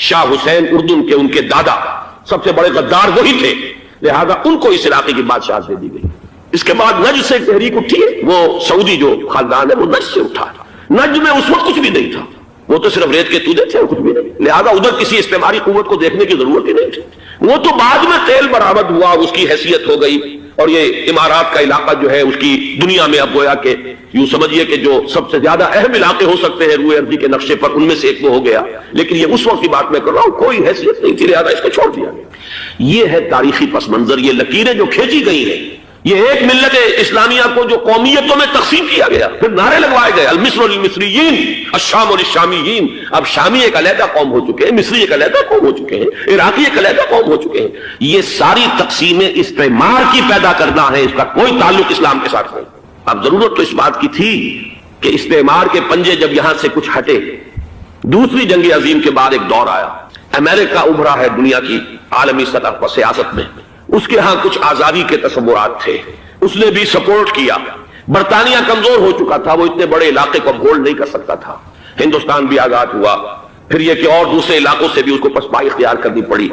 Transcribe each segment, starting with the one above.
شاہ حسین اردن کے ان کے دادا سب سے بڑے غدار وہی تھے، لہذا ان کو اس علاقے کی بادشاہت دے دی گئی۔ اس کے بعد نجد سے تحریک اٹھی، وہ سعودی جو خاندان ہے وہ نجد سے اٹھا۔ نجد میں اس وقت کچھ بھی نہیں تھا، وہ تو صرف ریت کے تودے تھے، کچھ بھی نہیں، لہذا ادھر کسی استعماری قوت کو دیکھنے کی ضرورت ہی نہیں تھی۔ وہ تو بعد میں تیل برآمد ہوا، اس کی حیثیت ہو گئی، اور یہ امارات کا علاقہ جو ہے اس کی دنیا میں اب گویا کہ یوں سمجھیے کہ جو سب سے زیادہ اہم علاقے ہو سکتے ہیں روئے ارضی کے نقشے پر، ان میں سے ایک وہ ہو گیا۔ لیکن یہ اس وقت کی بات میں کر رہا ہوں، کوئی حیثیت نہیں تھی، لہذا اس کو چھوڑ دیا گیا۔ یہ ہے تاریخی پس منظر، یہ لکیریں جو کھینچی گئی ہیں، یہ ایک ملت اسلامیہ کو جو قومیتوں میں تقسیم کیا گیا، پھر نعرے لگوائے گئے المصر للمصریین الشام للشامیین۔ اب شامی ایک علیحدہ قوم ہو چکے ہیں، مصری ایک علیحدہ قوم ہو چکے ہیں، عراقی ایک علیحدہ قوم ہو چکے ہیں۔ یہ ساری تقسیمیں استعمار کی پیدا کرنا ہے، اس کا کوئی تعلق اسلام کے ساتھ نہیں۔ اب ضرورت تو اس بات کی تھی کہ استعمار کے پنجے جب یہاں سے کچھ ہٹے، دوسری جنگ عظیم کے بعد ایک دور آیا، امریکہ ابھرا ہے دنیا کی عالمی سطح پر سیاست میں، اس کے ہاں کچھ آزادی کے تصورات تھے، اس نے بھی سپورٹ کیا۔ برطانیہ کمزور ہو چکا تھا، وہ اتنے بڑے علاقے کو ہولڈ نہیں کر سکتا تھا۔ ہندوستان بھی آزاد ہوا، پھر یہ کہ اور دوسرے علاقوں سے بھی اس کو پسپائی اختیار کرنی پڑی۔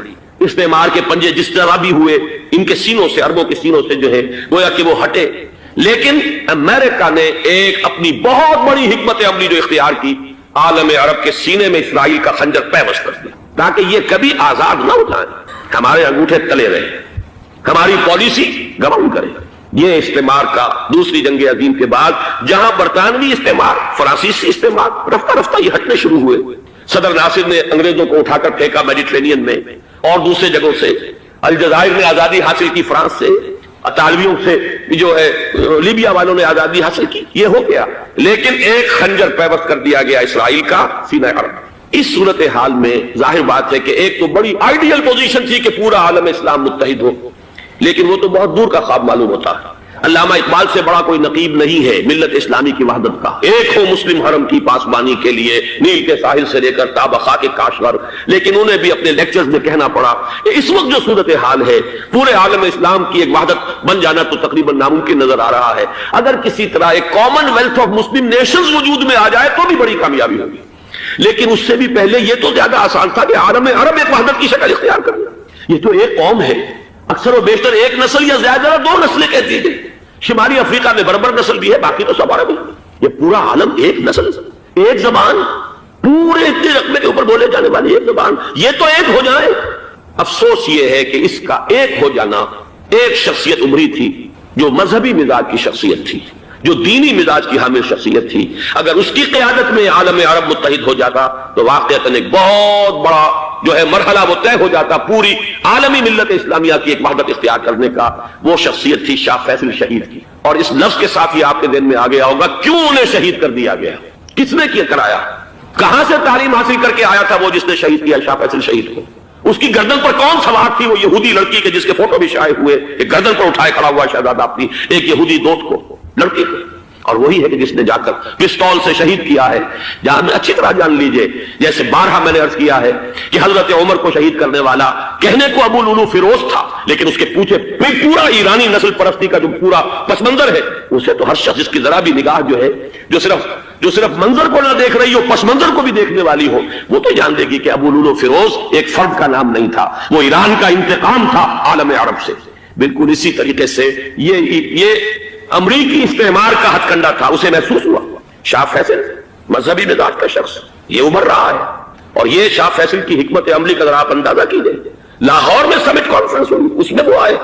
استعمار کے پنجے جس طرح بھی ہوئے، ان کے سینوں سے، عربوں کے سینوں سے جو ہے گویا کہ وہ ہٹے، لیکن امریکہ نے ایک اپنی بہت بڑی حکمت عملی جو اختیار کی، عالم عرب کے سینے میں اسرائیل کا خنجر پیوست کر دیا، تاکہ یہ کبھی آزاد نہ ہو جائیں، ہمارے انگوٹھے تلے رہے، ہماری پالیسی گواہی کرے۔ یہ استعمار کا دوسری جنگ عظیم کے بعد جہاں برطانوی استعمار، فرانسیسی استعمار رفتہ رفتہ یہ ہٹنے شروع ہوئے، صدر ناصر نے انگریزوں کو اٹھا کر پھینکا میڈیٹرینین میں اور دوسرے جگہوں سے، الجزائر نے آزادی حاصل کی فرانس سے، اطالویوں سے جو ہے لیبیا والوں نے آزادی حاصل کی، یہ ہو گیا، لیکن ایک خنجر پیوست کر دیا گیا اسرائیل کا سینہ عرب۔ اس صورتحال میں ظاہر بات ہے کہ ایک تو بڑی آئیڈیل پوزیشن تھی کہ پورا عالم اسلام متحد ہو، لیکن وہ تو بہت دور کا خواب معلوم ہوتا ہے۔ علامہ اقبال سے بڑا کوئی نقیب نہیں ہے ملت اسلامی کی وحدت کا، ایک ہو مسلم حرم کی پاسبانی کے لیے نیل کے ساحل سے لے کر تا بخاک کاشغر، لیکن انہیں بھی اپنے لیکچرز میں کہنا پڑا کہ اس وقت جو صورتحال ہے، پورے عالم اسلام کی ایک وحدت بن جانا تو تقریباً ناممکن نظر آ رہا ہے۔ اگر کسی طرح ایک common wealth of Muslim nations وجود میں آ جائے تو بھی بڑی کامیابی ہوگی، لیکن اس سے بھی پہلے یہ تو زیادہ آسان تھا کہ عالم عرب ایک وحدت کی شکل اختیار کرنا۔ یہ تو ایک قوم ہے، اکثر و بیشتر ایک نسل یا زیادہ دو نسلیں کہتی ہیں، شمالی افریقہ میں بربر نسل بھی ہے، باقی تو سب عرب ہیں۔ یہ پورا عالم ایک نسل، ایک زبان، پورے اتنے رقبے کے اوپر بولے جانے والی ایک زبان، یہ تو ایک ہو جائے۔ افسوس یہ ہے کہ اس کا ایک ہو جانا، ایک شخصیت ابھری تھی جو مذہبی مزاج کی شخصیت تھی، جو دینی مزاج کی حامل شخصیت تھی، اگر اس کی قیادت میں عالم عرب متحد ہو جاتا تو واقعتاً ایک بہت بڑا جو ہے مرحلہ وہ طے ہو جاتا پوری عالمی ملت اسلامیہ کی ایک وحدت اختیار کرنے کا۔ وہ شخصیت تھی شاہ فیصل شہید کی، اور اس لفظ کے ساتھ ہی آپ کے ذہن میں آ گیا ہوگا کیوں انہیں شہید کر دیا گیا، کس نے کیا کرایا، کہاں سے تعلیم حاصل کر کے آیا تھا وہ جس نے شہید کیا شاہ فیصل شہید کو، اس کی گردن پر کون سوار تھی، وہ یہودی لڑکی کے جس کے فوٹو بھی شائع ہوئے، ایک گردن پر اٹھائے کھڑا ہوا شہزادہ اپنی ایک یہودی دوست کو، لڑکی کو، اور وہی ہے کہ جس نے جا کر پستول سے شہید کیا ہے۔ جہاں میں اچھی طرح جان لیجئے، جیسے بارہا میں نے عرض کیا ہے کہ حضرت عمر کو شہید کرنے والا کہنے کو ابو لولو فیروز تھا، لیکن اس کے پیچھے پورا ایرانی نسل پرستی کا جو پورا پس منظر ہے، اسے تو ہر شخص جس کی ذرا بھی نگاہ جو ہے جو صرف منظر کو نہ دیکھ رہی ہو، پس منظر کو بھی دیکھنے والی ہو، وہ تو جان دے گی کہ ابو لولو فیروز ایک فرد کا نام نہیں تھا، وہ ایران کا انتقام تھا عالم عرب سے۔ بالکل اسی طریقے سے یہ امریکی استعمار کا ہتھ کنڈا تھا، اسے محسوس ہوا۔ شاہ فیصل مذہبی مزاج کا شخص، یہ ابھر رہا ہے، اور یہ شاہ فیصل کی حکمت عملی کا ذرا آپ اندازہ کیجئے۔ لاہور میں سمٹ کانفرنس ہوئی، اس میں وہ آئے،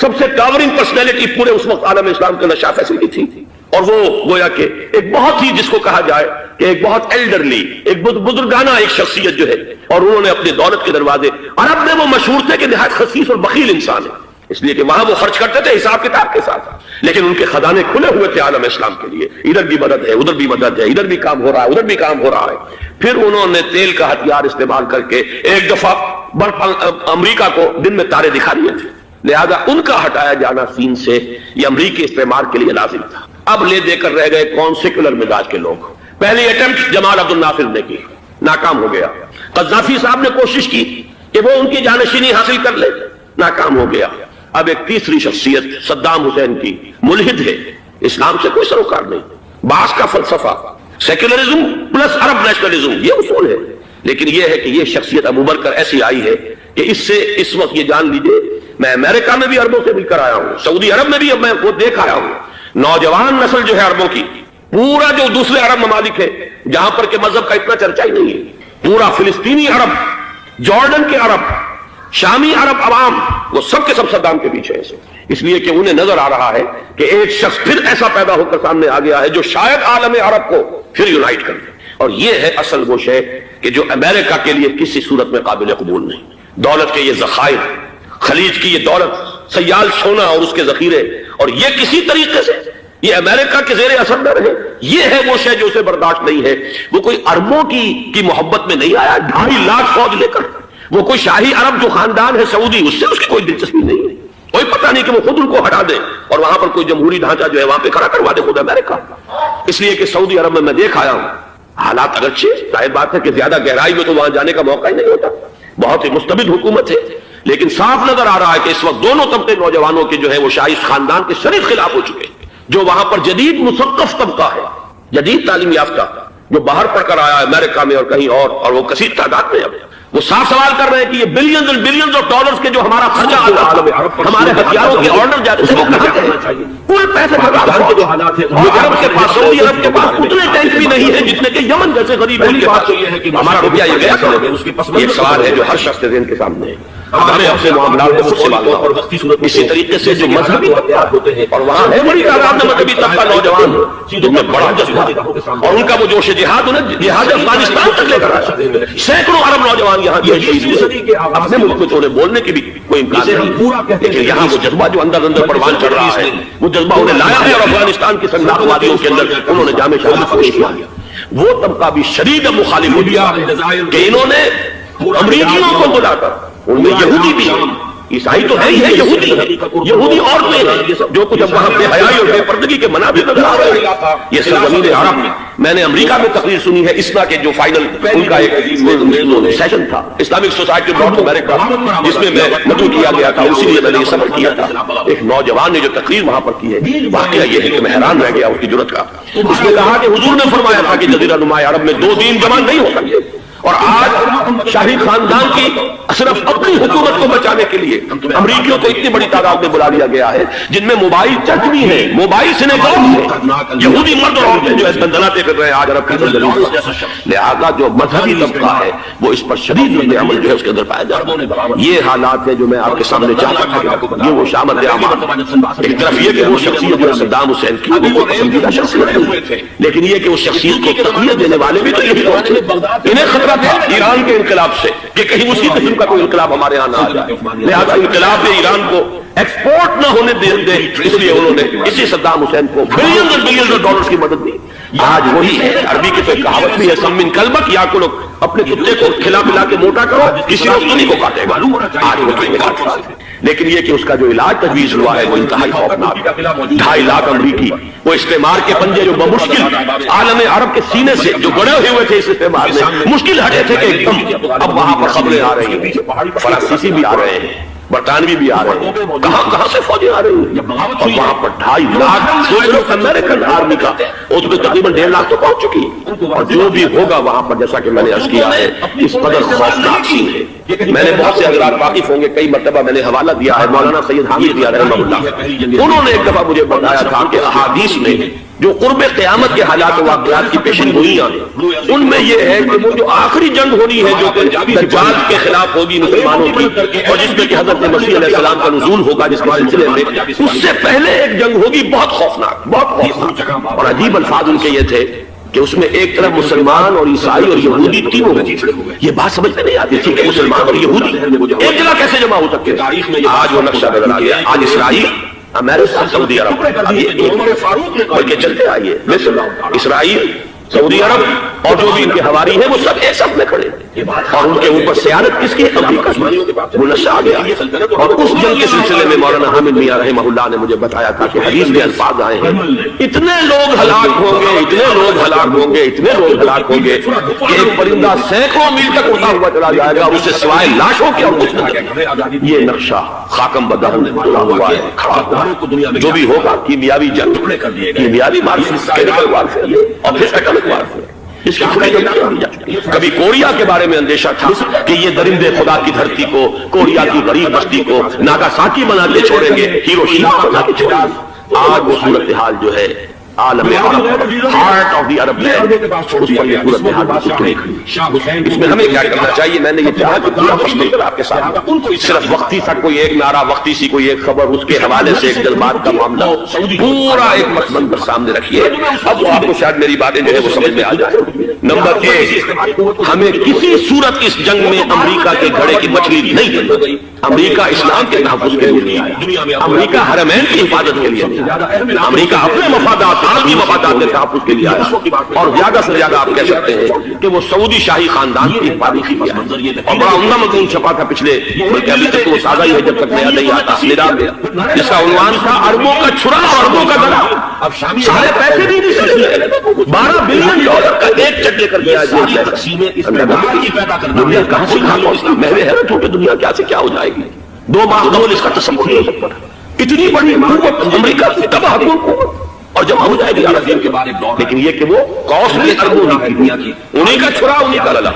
سب سے ٹاورنگ پرسنالٹی پورے اس وقت عالم اسلام کے اندر شاہ فیصل کی تھی، اور وہ گویا کہ ایک بہت ہی جس کو کہا جائے کہ ایک بہت ایلڈرلی، ایک بزرگانہ ایک شخصیت جو ہے، اور انہوں نے اپنے دولت کے دروازے، عرب میں وہ مشہور تھے کہ نہایت خسیس اور بخیل انسان ہے، اس لیے کہ وہاں وہ خرچ کرتے تھے حساب کتاب کے ساتھ، لیکن ان کے خزانے کھلے ہوئے تھے عالم اسلام کے لیے، ادھر بھی مدد ہے، ادھر بھی مدد ہے، ادھر بھی کام ہو رہا ہے، ادھر بھی کام ہو رہا ہے۔ پھر انہوں نے تیل کا ہتھیار استعمال کر کے ایک دفعہ امریکہ کو دن میں تارے دکھا دیے تھے، لہذا ان کا ہٹایا جانا سین سے یہ امریکی استعمار کے لیے لازم تھا۔ اب لے دے کر رہ گئے کون سیکولر مزاج کے لوگ۔ پہلی اٹمپٹ جمال عبد الناصر نے کی، ناکام ہو گیا۔ قذافی صاحب نے کوشش کی کہ وہ ان کی جانشینی حاصل کر لے، ناکام ہو گیا۔ اب ایک تیسری شخصیت صدام حسین کی، ملحد ہے، اسلام سے کوئی سروکار نہیں، باس کا فلسفہ، سیکولرزم پلس عرب نیشنلزم، یہ اصول ہے۔ لیکن یہ ہے کہ یہ شخصیت ابو بکر ایسی آئی ہے کہ اس سے اس وقت یہ جان لیجئے، میں امریکہ میں بھی عربوں سے مل کر آیا ہوں، سعودی عرب میں بھی اب میں وہ دیکھ آیا ہوں، نوجوان نسل جو ہے عربوں کی، پورا جو دوسرے عرب ممالک ہے جہاں پر کہ مذہب کا اتنا چرچا ہی نہیں ہے، پورا فلسطینی عرب، جارڈن کے عرب، شامی عرب عوام، وہ سب کے سب صدام کے پیچھے ہیں، اس لیے کہ انہیں نظر آ رہا ہے کہ ایک شخص پھر ایسا پیدا ہو کر سامنے آ گیا ہے جو شاید عالم عرب کو پھر یونائٹ کر دے، اور یہ ہے اصل وہ شے کہ جو امریکہ کے لیے کسی صورت میں قابل قبول نہیں۔ دولت کے یہ ذخائر، خلیج کی یہ دولت، سیال سونا اور اس کے ذخیرے، اور یہ کسی طریقے سے یہ امریکہ کے زیر اثر نہ رہے، یہ ہے وہ شے جو اسے برداشت نہیں ہے۔ وہ کوئی عربوں کی محبت میں نہیں آیا 2.5 لاکھ فوج لے کر، وہ کوئی شاہی عرب جو خاندان ہے سعودی، اس سے اس کی کوئی دلچسپی نہیں ہے، کوئی پتہ نہیں کہ وہ خود ان کو ہٹا دے اور وہاں پر کوئی جمہوری ڈھانچہ جو ہے وہاں پہ کھڑا کروا دے خود امریکہ۔ اس لیے کہ سعودی عرب میں دیکھ آیا ہوں، حالات اگرچہ ظاہر بات ہے کہ زیادہ گہرائی میں تو وہاں جانے کا موقع ہی نہیں ہوتا، بہت ہی مستبد حکومت ہے، لیکن صاف نظر آ رہا ہے کہ اس وقت دونوں طبقے نوجوانوں کے جو ہے وہ شاہی خاندان کے شریف خلاف ہو چکے ہیں۔ جو وہاں پر جدید مثقف طبقہ ہے، جدید تعلیم یافتہ، جو باہر پڑھ کر آیا ہے امریکہ میں اور کہیں اور وہ کثیر تعداد میں، اب وہ صاف سوال کر رہے ہیں کہ یہ بلینز اور بلینز آف ڈالرز کے جو ہمارا خرچہ آتا ہے، ہمارے ہتھیاروں کے آرڈر جاتے ہیں، وہ کہاں سے چاہیے؟ کل پیسے کے جو حالات ہیں، عرب کے پاس، سعودی عرب کے پاس اتنے ٹینک بھی نہیں ہے جتنے کہ یمن جیسے غریب ملک کے پاس۔ ہمارا روپیہ یہ گیا تھا، یہ سوال ہے جو ہر شخص کے ذہن کے سامنے ہے۔ ہمیں اپنے معاملات میں مجھ سے معلوم، اسی طریقے سے جو مذہبی طبقات ہوتے ہیں، اور وہاں ہے بڑی تعداد میں مذہبی طبقہ نوجوان جن میں بڑا جذبہ اور ان کا وہ جوش جہاد انہیں جہاد افغانستان تک لے کر آیا۔ سینکڑوں عرب نوجوان یہاں کی اپنے ملک میں تو انہیں بولنے کی بھی کوئی امکان نہیں، لیکن یہاں وہ جذبہ جو اندر اندر پروان چڑھ رہا ہے، وہ جذبہ انہیں لایا ہے، اور افغانستان کی سنگلاخ وادیوں کے اندر انہوں نے جامع شہادت پیش کیا۔ وہ طبقہ بھی شدید مخالف ہو گیا کہ انہوں نے امریکیوں کو بلا کر، ان میں یہودی بھی ہیں، عیسائی تو ہے ہی ہے، یہودی ہے، یہودی عورتیں ہیں جو کچھ اب وہاں بے حیائی اور بے پردگی کے منابع نظر آ رہے ہیں۔ یہ سرزمین عرب میں میں نے امریکہ میں تقریر سنی ہے، اسنا کے جو فائنل ان کا ایک سیشن تھا، اسلامک سوسائٹی نارتھ امریکہ، جس میں میں مدعو کیا گیا تھا، اسی لیے میں نے یہ سفر کیا تھا۔ ایک نوجوان نے جو تقریر وہاں پر کی ہے، واقعہ یہ ہے کہ میں حیران رہ گیا اس کی جرأت کا۔ اس نے کہا کہ حضور نے فرمایا تھا کہ جزیرہ نما عرب میں 2 دین جمع نہیں ہو سکتے، اور آج شاہی خاندان کی صرف اپنی حکومت کو بچانے کے لیے امریکیوں کو اتنی بڑی تعداد میں بلا لیا گیا ہے، جن میں موبائل چرچ بھی ہیں، موبائل سینیگاگ ہیں، یہودی مرد اور عورتیں جو دندناتے پھر رہے ہیں آج عرب کی سرزمین پر۔ لہذا جو مذہبی طبقہ ہے وہ اس پر شدید رد عمل جو ہے اس کے اندر پایا جاتا ہے۔ یہ حالات ہے جو میں آپ کے سامنے چاہتا تھا، یہ وہ شامل عمل۔ ایک طرف یہ کہ وہ شخصیت جو صدام حسین کی وہ پسندیدہ شخصیت ہے، لیکن یہ کہ اس شخصیت کو تقویت دینے والے بھی تو یہی لوگ تھے۔ انہیں خطرہ تھا ایران کے انقلاب سے کہ کہیں اسی قسم کا کوئی انقلاب ہمارے ہاں نہ آ جائے، لہذا انقلاب نے ایران کو ایکسپورٹ نہ ہونے دے، اس لیے انہوں نے اسی صدام حسین کو بلینز اور بلینز آف ڈالرز کی مدد دی۔ آج وہی ہے، عربی کی تو ایک کہاوت بھی ہے، سم من کلبک یا کو لوگ اپنے کتے کو کھلا پلا کے موٹا کرو، کسی وقت انہیں کو کاٹے گا۔ آج وہ کہیں کاٹتا ہے، لیکن یہ کہ اس کا جو علاج تجویز ہوا ہے وہ انتہائی خوفناک ہے۔ 2.5 لاکھ امریکی وہ استعمار کے پنجے جو بمشکل عالم عرب کے سینے سے جو گڑے ہوئے تھے اس استعمار میں، مشکل ہٹے تھے کہ ایک دم اب وہاں پر خبریں آ رہی ہیں، فرانسیسی بھی آ رہے ہیں، برطانوی بھی آ رہے ہیں، کہاں سے فوجیں آ رہی ہیں، اور وہاں پر 2.5 لاکھ امریکن آرمی کا، اس میں تقریباً 1.5 لاکھ تو پہنچ چکی ہے، اور جو بھی ہوگا وہاں پر جیسا کہ میں نے عرض کیا ہے اس قدر خوفناک سین ہے۔ میں نے بہت سے حضرات واقف ہوں گے، کئی مرتبہ میں نے حوالہ دیا ہے، مولانا سید حامد دیا رحمہ اللہ، انہوں نے ایک دفعہ مجھے بتایا تھا کہ احادیث میں جو قرب قیامت کے حالات و واقعات کی پیشن گوئیاں ہیں، ان میں یہ ہے کہ وہ جو آخری جنگ ہونی ہے جو کہ دجال کے خلاف ہوگی مسلمانوں کی، اور جس میں کہ حضرت مسیح علیہ السلام کا نزول ہوگا جس کے سلسلے میں، اس سے پہلے ایک جنگ ہوگی بہت خوفناک، بہت خوفناک، اور عجیب الفاظ ان کے یہ تھے کہ اس میں ایک طرف مسلمان اور عیسائی اور یہودی تینوں ہوں۔ یہ بات سمجھ میں نہیں آتی تھی کہ مسلمان اور یہودی ایک جگہ کیسے جمع ہو سکتے ہیں۔ آج وہ نقشہ نظر آ گیا، آج اسرائیل، امریکہ، سعودی عرب، بلکہ چلتے آئیے مصر، اسرائیل، سعودی عرب اور جو بھی ان کے حواری ہیں وہ سب ایک ساتھ میں کھڑے ہیں، اور ان کے اوپر سیادت کس کی؟ امریکہ کی۔ وہ نقشہ آ گیا، اور اس جنگ کے سلسلے میں مولانا حامد میاں رحمہ اللہ نے مجھے بتایا تھا کہ حدیث میں الفاظ آئے ہیں، اتنے لوگ ہلاک ہوں گے، اتنے لوگ ہلاک ہوں گے، اتنے لوگ ہلاک ہوں گے کہ ایک پرندہ سینکڑوں میل تک اڑتا ہوا چلا جائے گا، اس سے سوائے لاشوں کے اور کچھ نہیں۔ یہ نقشہ خاکم بدہن کھڑا ہوا ہے، کھڑا ہوا ہے۔ جو بھی ہوگا کیمیاوی جنگ، کیمیاوی وارفیئر، اور پھر اس کی کبھی کوریا کے بارے میں اندیشہ تھا کہ یہ درندے خدا کی دھرتی کو، کوریا کی غریب بستی کو ناگاساکی بنا کے چھوڑیں گے، ہیروشیما بنا کے چھوڑیں گے۔ آج وہ صورتحال جو ہے عالم عرب، heart of the Arab land, اس پر یہ صورتحال بالکل کھڑی۔ اس میں ہمیں کیا کرنا چاہیے؟ میں نے یہ چاہا کہ پورا پس منظر آپ کے سامنے، صرف وقتی تھا کوئی ایک نعرہ، وقتی سی کوئی ایک خبر، اس کے حوالے سے ایک جذبات کا معاملہ، پورا ایک پس منظر سامنے رکھیے۔ اب آپ کو شاید میری باتیں جو ہے وہ سمجھ میں آ جائے۔ نمبر ایک، ہمیں کسی صورت اس جنگ میں امریکہ کے گھڑے کی مچھلی نہیں کرنا۔ امریکہ اسلام کے تحفظ کے لیے نہیں آیا، امریکہ حرمین کی حفاظت کے لیے نہیں آیا، امریکہ اپنے مفادات، عالمی مفادات کے تحفظ کے لیے آیا، اور زیادہ سے زیادہ آپ کہہ سکتے ہیں کہ وہ سعودی شاہی خاندان کی حفاظت کے لیے آیا۔ اور بڑا عمدہ مضمون چھپا تھا پچھلے، بلکہ ابھی تک وہ تازہ ہی ہے جب تک نیا نہیں آتا، جس کا عنوان تھا اربوں کا چھرا اور اربوں کا گلا۔ اب سارے پیسے بھی نہیں سکتے، 12 بلین ڈالر کا ایک چٹ لے کر گیا ہے۔ دنیا کہاں سے کہاں پہنچتی؟ میں حیرت ہوں کہ دنیا کیا سے کیا ہو جائے گی۔ 2 ماہ قبل اس کا تصور نہیں ہو سکتا، اتنی بڑی قوت امریکہ کی تباہ کن قوت، اور جب ہو جائے گی لیکن یہ کہ وہ کاسٹلی اربوں کی، انہیں کا چھرا انہیں کا للا۔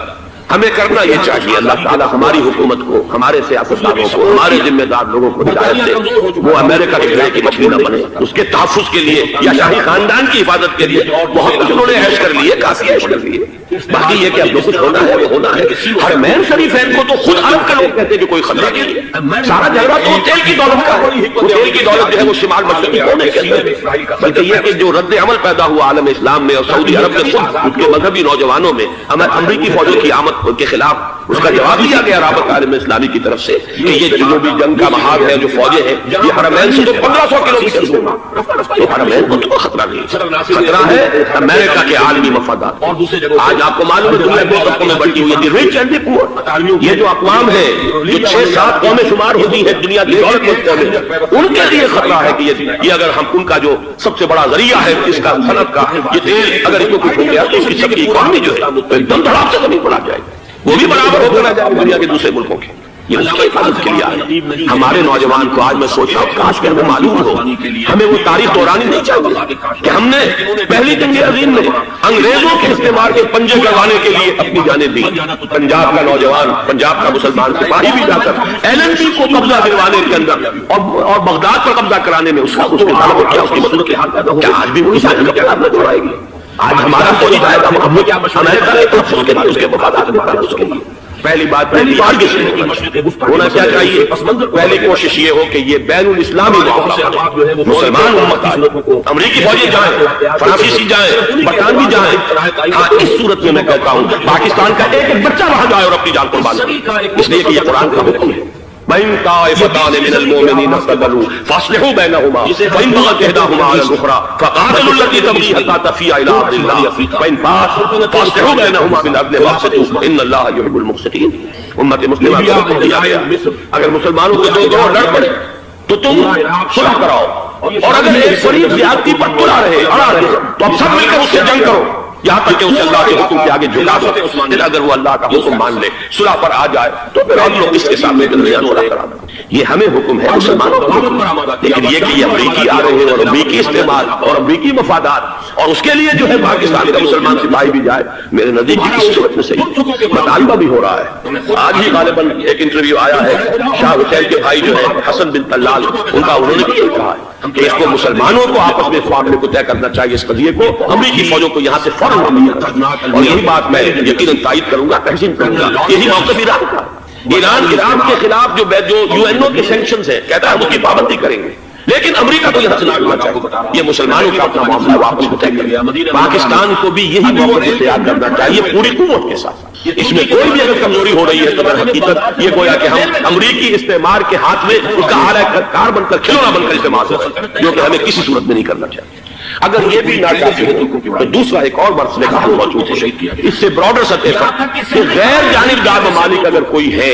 ہمیں کرنا یہ چاہیے، اللہ تعالیٰ ہماری حکومت کو، ہمارے سیاستدانوں کو، ہمارے ذمہ دار لوگوں کو ہدایت دے، وہ امریکہ کے گھڑے کی مچھلی نہ بنے۔ اس کے تحفظ کے لیے یا شاہی خاندان کی حفاظت کے لیے بہت کچھ انہوں نے عیش کر لیے، کافی عیش کر لیے۔ باقی یہ کہ اب جو کچھ ہونا ہے وہ ہونا ہے۔ حرمین شریفین کو تو خود عرب کے لوگ کہتے ہیں کہ کوئی خطرہ نہیں ہے، سارا جھگڑا تو تیل کی دولت کا ہے۔ وہ تیل کی دولت جو ہے وہ شمال مشرقی کونے کے اندر ہے، بلکہ یہ کہ جو رد عمل پیدا ہوا عالم اسلام میں اور سعودی عرب میں خود ان کے مذہبی نوجوانوں میں امریکی فوجوں کی آمد کے خلاف اس کا جواب دیا گیا رابط عالم اسلامی کی طرف سے کہ یہ جنوبی جنگ کا محاذ ہے، جو فوجیں ہیں یہ حرمین سے جو 1500 کلومیٹر دور، تو حرمین کو تو خطرہ نہیں، خطرہ ہے امریکہ کے عالمی مفادات۔ آج آپ کو معلوم ہے دنیا دو طبقوں میں بڑی ہوئی ہے، ریچ اینڈ دی پور۔ یہ جو اقوام ہیں جو 6-7 قومیں شمار ہوتی ہیں دنیا کی دولت مند قومیں، ان کے لیے خطرہ ہے کہ یہ اگر ہم ان کا جو سب سے بڑا ذریعہ ہے اس کا صنعت کا یہ تیل اگر ان کو کچھ ہو گیا تو اس کی سب کی اکانومی جو ہے ایک دم دھڑام سے زمین پر آ جائے گی، وہ بھی برابر ہو کر آ جائے دنیا کے دوسرے ملکوں کے۔ یہ اس کی حفاظت کے لیے آیا۔ ہمارے نوجوان کو آج میں سوچ رہا ہوں کاش کہ ہمیں معلوم ہو، ہمیں وہ تاریخ دہرانی نہیں چاہیے کہ ہم نے پہلی جنگ عظیم میں انگریزوں کے استعمار کے پنجے کروانے کے لیے اپنی جانیں دی۔ پنجاب کا نوجوان، پنجاب کا مسلمان سپاہی بھی جا کر LNP کو قبضہ دلوانے کے اندر اور بغداد پر قبضہ کرانے میں اس کے تعلق کیا، اس کی مدد کے حال پیدا ہو، کیا آج بھی وہی چھوڑائے گی؟ آج ہمارا فوجی جائے گا امریکہ کے اس کے مفادات کے لیے۔ پہلی بات ہونا کیا چاہیے؟ پہلی کوشش یہ ہو کہ یہ بین الاسلامی مسلمان امت، امریکی فوجی جائیں، فرانسیسی جائیں، برطانوی جائیں، ہاں اس صورت میں میں کہتا ہوں پاکستان کا ایک ایک بچہ وہاں جائے اور اپنی جان قربان کرے، اس لیے کہ یہ قرآن کا حکم ہے۔ بَإِن طَائِفَتَانِ مِنَ الْمُؤْمِنِينَ اقْتَتَلُوا فَأَصْلِحُوا بَيْنَهُمَا فَإِن بَغَتْ إِحْدَاهُمَا عَلَى الْأُخْرَىٰ فَقَاتِلُوا الَّتِي تَبْغِي حَتَّىٰ تَفِيءَ إِلَىٰ أَمْرِ اللَّهِ فَإِن فَاءَتْ فَأَصْلِحُوا بَيْنَهُمَا بِالْعَدْلِ وَأَقْسِطُوا إِنَّ اللَّهَ يُحِبُّ الْمُقْسِطِينَ۔ امت مسلمہ کو حکم دیا گیا اگر مسلمانوں کے دو گروہ لڑ پڑے تو تم صلح کراؤ، اور اگر ایک فریق زیادتی پر تلا رہے اڑا رہے تو اب سب مل کر اس سے جنگ کرو، یہاں تک کہ اسے اللہ کے حکم کے آگے جھکا سکے۔ پھر اگر وہ اللہ کا حکم مان لے، صلح پر آ جائے تو پھر ہم لوگ اس کے سامنے صلح کرا دیں۔ یہ ہمیں حکم ہے مسلمانوں کو حکم، لیکن یہ کہ یہ امریکی آ رہے ہیں اور امریکی استعمال اور امریکی مفادات اور اس کے لیے جو ہے پاکستان کا مسلمان سپاہی بھی جائے، میرے نزدیک اس صورت میں صحیح مطالبہ بھی ہو رہا ہے۔ آج ہی غالباً ایک انٹرویو آیا ہے شاہ حسین کے بھائی جو ہے حسن بن طلال، ان کا انہوں نے بھی یہ کہا ہے کہ اس کو مسلمانوں کو آپس میں اس معاملے کو طے کرنا چاہیے، اس قضیے کو امریکی فوجوں کو یہاں سے فوراً، اور یہی بات میں یقیناً تائید کروں گا، تحسین کروں گا، یہی موقف ایران کا۔ ایران کے خلاف جو UN کے سینکشنز ہیں کہتا ہے اس کی پابندی کریں گے، لیکن امریکہ کو یہاں سے نکلنا چاہیے۔ یہ مسلمانوں کا اپنا معاملہ واپس کو طے کر، پاکستان کو بھی یہی موقف اختیار کرنا چاہیے پوری قوت کے ساتھ۔ اس میں کوئی بھی اگر کمزوری ہو رہی ہے تو در حقیقت یہ گویا کہ ہم امریکی استعمار کے ہاتھ میں اس کا اعلی کار بن کر، کھلونا بن کر استعمال ہو رہا ہے، جو کہ ہمیں کسی صورت میں نہیں کرنا چاہیے۔ اگر یہ بھی ناکافی ہے تو دوسرا ایک اور مسئلے کا حل موجود ہے، اس سے براڈر سطح پر کہ غیر جانبدار ممالک اگر کوئی ہے